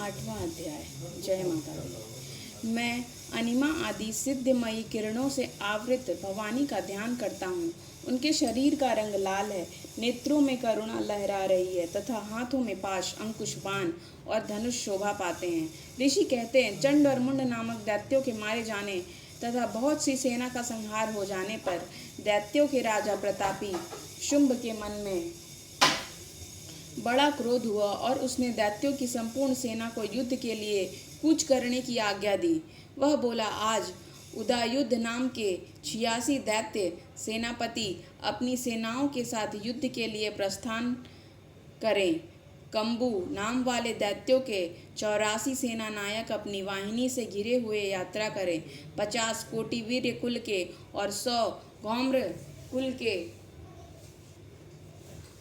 8वां अध्याय। जय माता दी। मैं अनिमा आदि सिद्धमयी किरणों से आवृत भवानी का ध्यान करता हूँ। उनके शरीर का रंग लाल है, नेत्रों में करुणा लहरा रही है तथा हाथों में पाश, अंकुश, बाण और धनुष शोभा पाते हैं। ऋषि कहते हैं, चंड और मुंड नामक दैत्यों के मारे जाने तथा बहुत सी सेना का संहार हो जाने पर दैत्यों के राजा प्रतापी शुंभ के मन में बड़ा क्रोध हुआ और उसने दैत्यों की संपूर्ण सेना को युद्ध के लिए कूच करने की आज्ञा दी। वह बोला, आज उदायुद्ध नाम के 86 दैत्य सेनापति अपनी सेनाओं के साथ युद्ध के लिए प्रस्थान करें। कंबू नाम वाले दैत्यों के 84 सेना नायक अपनी वाहिनी से घिरे हुए यात्रा करें। 50 कोटि वीर्य कुल के और 100 गौम्र कुल के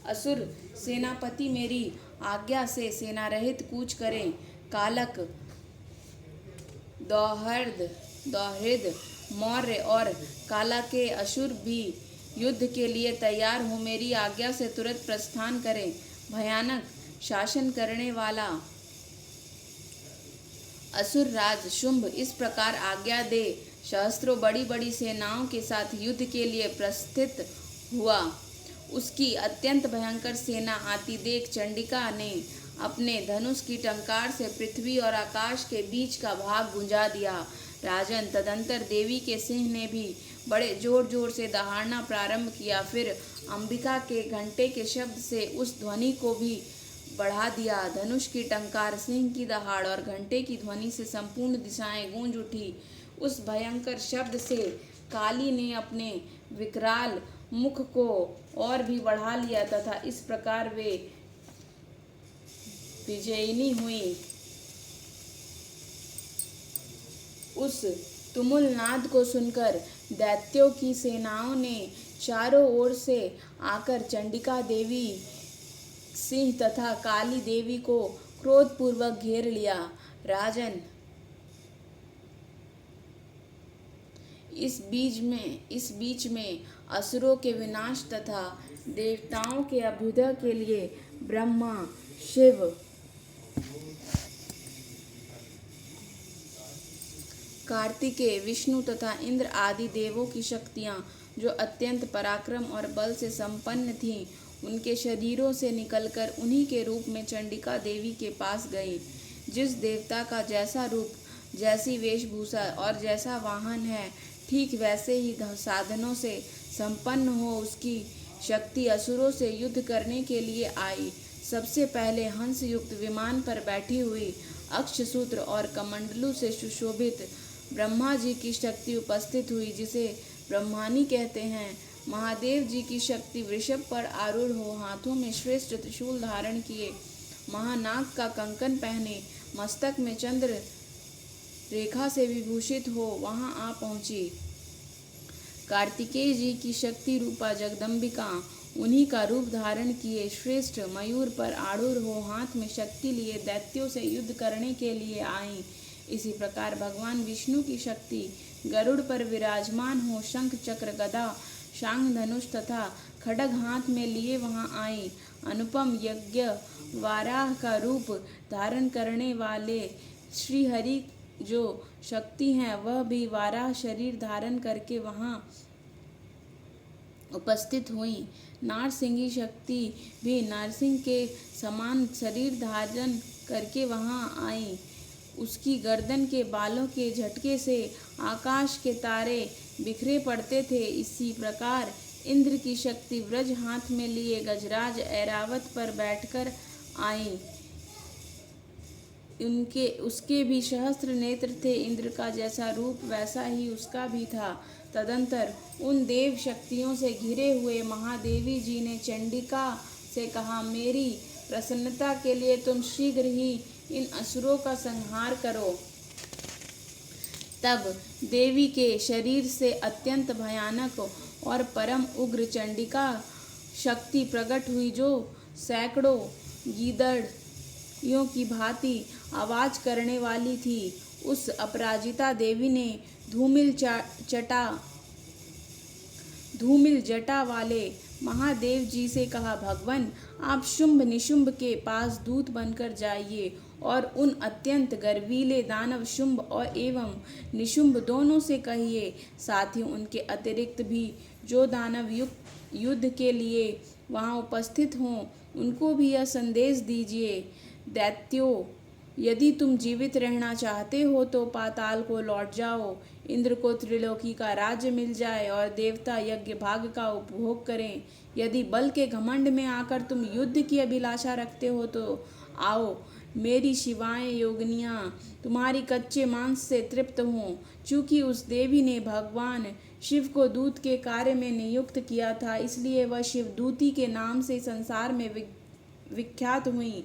असुर सेनापति मेरी आज्ञा से सेना रहित कूच करें। कालक, दौहिर्द, मौर्य और काला के असुर भी युद्ध के लिए तैयार हो मेरी आज्ञा से तुरंत प्रस्थान करें। भयानक शासन करने वाला असुर राज शुंभ इस प्रकार आज्ञा दे सहस्त्रों बड़ी बड़ी सेनाओं के साथ युद्ध के लिए प्रस्थित हुआ। उसकी अत्यंत भयंकर सेना आती देख चंडिका ने अपने धनुष की टंकार से पृथ्वी और आकाश के बीच का भाग गुंजा दिया। राजन, तदंतर देवी के सिंह ने भी बड़े जोर जोर से दहाड़ना प्रारंभ किया। फिर अंबिका के घंटे के शब्द से उस ध्वनि को भी बढ़ा दिया। धनुष की टंकार, सिंह की दहाड़ और घंटे की ध्वनि से संपूर्ण दिशाएं गूंज उठी। उस भयंकर शब्द से काली ने अपने विकराल मुख को और भी बढ़ा लिया तथा इस प्रकार वे विजयिनी हुई। उस तुमुल नाद को सुनकर दैत्यों की सेनाओं ने चारों ओर से आकर चंडिका देवी, सिंह तथा काली देवी को क्रोधपूर्वक घेर लिया। राजन, इस बीच में असुरों के विनाश तथा देवताओं के अभ्युदय के लिए ब्रह्मा, शिव, कार्तिकेय, विष्णु तथा इंद्र आदि देवों की शक्तियां, जो अत्यंत पराक्रम और बल से संपन्न थीं, उनके शरीरों से निकलकर उन्हीं के रूप में चंडिका देवी के पास गई। जिस देवता का जैसा रूप, जैसी वेशभूषा और जैसा वाहन है, ठीक वैसे ही साधनों से संपन्न हो उसकी शक्ति असुरों से युद्ध करने के लिए आई। सबसे पहले हंस युक्त विमान पर बैठी हुई, अक्षसूत्र और कमंडलू से सुशोभित ब्रह्मा जी की शक्ति उपस्थित हुई, जिसे ब्रह्मानी कहते हैं। महादेव जी की शक्ति वृषभ पर आरूढ़ हो, हाथों में श्रेष्ठ त्रिशूल धारण किए, महानाग का कंकन पहने, मस्तक में चंद्र रेखा से विभूषित हो वहां आ पहुंची। कार्तिकेय जी की शक्ति रूपा जगदम्बिका उन्हीं का रूप धारण किए श्रेष्ठ मयूर पर आरूढ़ हो हाथ में शक्ति लिए दैत्यों से युद्ध करने के लिए आई। इसी प्रकार भगवान विष्णु की शक्ति गरुड़ पर विराजमान हो शंख, चक्र, गदा, शांग, धनुष तथा खड्ग हाथ में लिए वहां आई। अनुपम यज्ञ वाराह का रूप धारण करने वाले श्री हरि जो शक्ति हैं, वह भी वाराह शरीर धारण करके वहां उपस्थित हुई। नारसिंगी शक्ति भी नारसिंह के समान शरीर धारण करके वहां आई। उसकी गर्दन के बालों के झटके से आकाश के तारे बिखरे पड़ते थे। इसी प्रकार इंद्र की शक्ति व्रज हाथ में लिए गजराज ऐरावत पर बैठकर आई। उसके भी सहस्त्र नेत्र थे। इंद्र का जैसा रूप वैसा ही उसका भी था। तदंतर उन देव शक्तियों से घिरे हुए महादेवी जी ने चंडिका से कहा, मेरी प्रसन्नता के लिए तुम शीघ्र ही इन असुरों का संहार करो। तब देवी के शरीर से अत्यंत भयानक और परम उग्र चंडिका शक्ति प्रकट हुई, जो सैकड़ों गीदड़ियों की भांति आवाज करने वाली थी। उस अपराजिता देवी ने धूमिल जटा वाले महादेव जी से कहा, भगवान आप शुंभ निशुंभ के पास दूत बनकर जाइए और उन अत्यंत गर्वीले दानव शुंभ और एवं निशुंभ दोनों से कहिए, साथ ही उनके अतिरिक्त भी जो दानव युद्ध के लिए वहां उपस्थित हों उनको भी यह संदेश दीजिए, दैत्यों यदि तुम जीवित रहना चाहते हो तो पाताल को लौट जाओ, इंद्र को त्रिलोकी का राज्य मिल जाए और देवता यज्ञ भाग का उपभोग करें। यदि बल के घमंड में आकर तुम युद्ध की अभिलाषा रखते हो तो आओ, मेरी शिवाएं योगिनियां तुम्हारी कच्चे मांस से तृप्त हों। चूंकि उस देवी ने भगवान शिव को दूत के कार्य में नियुक्त किया था, इसलिए वह शिवदूती के नाम से संसार में विख्यात हुई।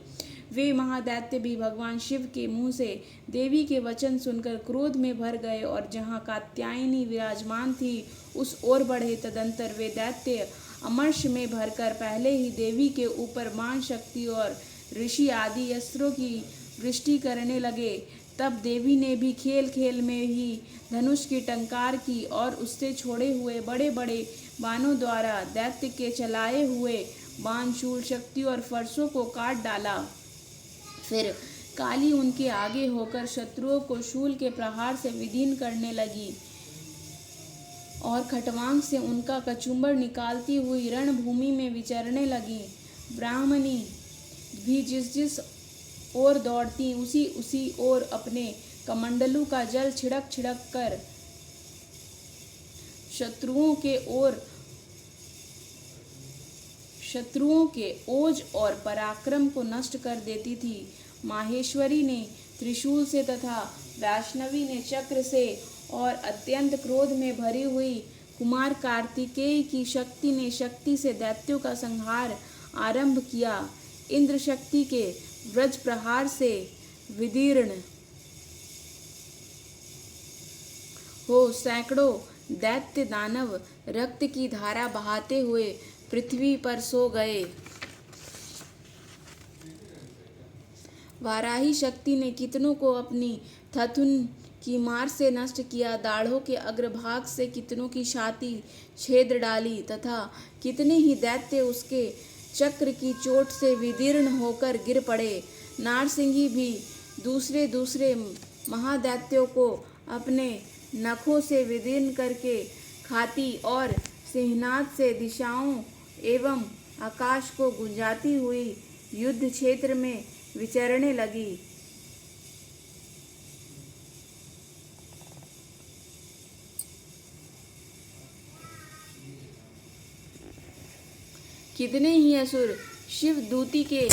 वे महादैत्य भी भगवान शिव के मुंह से देवी के वचन सुनकर क्रोध में भर गए और जहाँ कात्यायनी विराजमान थी उस ओर बढ़े। तदंतर वे दैत्य अमर्ष में भरकर पहले ही देवी के ऊपर मान शक्ति और ऋषि आदि अस्त्रों की वृष्टि करने लगे। तब देवी ने भी खेल खेल में ही धनुष की टंकार की और उससे छोड़े हुए बड़े बड़े बाणों द्वारा दैत्य के चलाए हुए बाण शूल शक्ति और फरसों को काट डाला। फिर काली उनके आगे होकर शत्रुओं को शूल के प्रहार से विदीन करने लगी और खटवांग से उनका कचुम्बर निकालती हुई रणभूमि में विचरने लगी। ब्राह्मणी भी जिस जिस ओर दौड़ती उसी उसी ओर अपने कमंडलू का जल छिड़क छिड़क कर शत्रुओं के ओज और पराक्रम को नष्ट कर देती थी। माहेश्वरी ने त्रिशूल से तथा वैष्णवी ने चक्र से और अत्यंत क्रोध में भरी हुई कुमार कार्तिकेय की शक्ति ने शक्ति से दैत्यों का संहार आरंभ किया। इंद्र शक्ति के व्रज प्रहार से विदीर्ण हो सैकड़ों दैत्य दानव रक्त की धारा बहाते हुए पृथ्वी पर सो गए। वाराही शक्ति ने कितनों को अपनी थथुन की मार से नष्ट किया, दाढ़ों के अग्रभाग से कितनों की छाती छेद डाली तथा कितने ही दैत्य उसके चक्र की चोट से विदीर्ण होकर गिर पड़े। नारसिंही भी दूसरे दूसरे महादैत्यों को अपने नखों से विदीर्ण करके खाती और सिंहनाद से दिशाओं एवं आकाश को गुंजाती हुई युद्ध क्षेत्र में विचरने लगी। कितने ही असुर शिव दूती के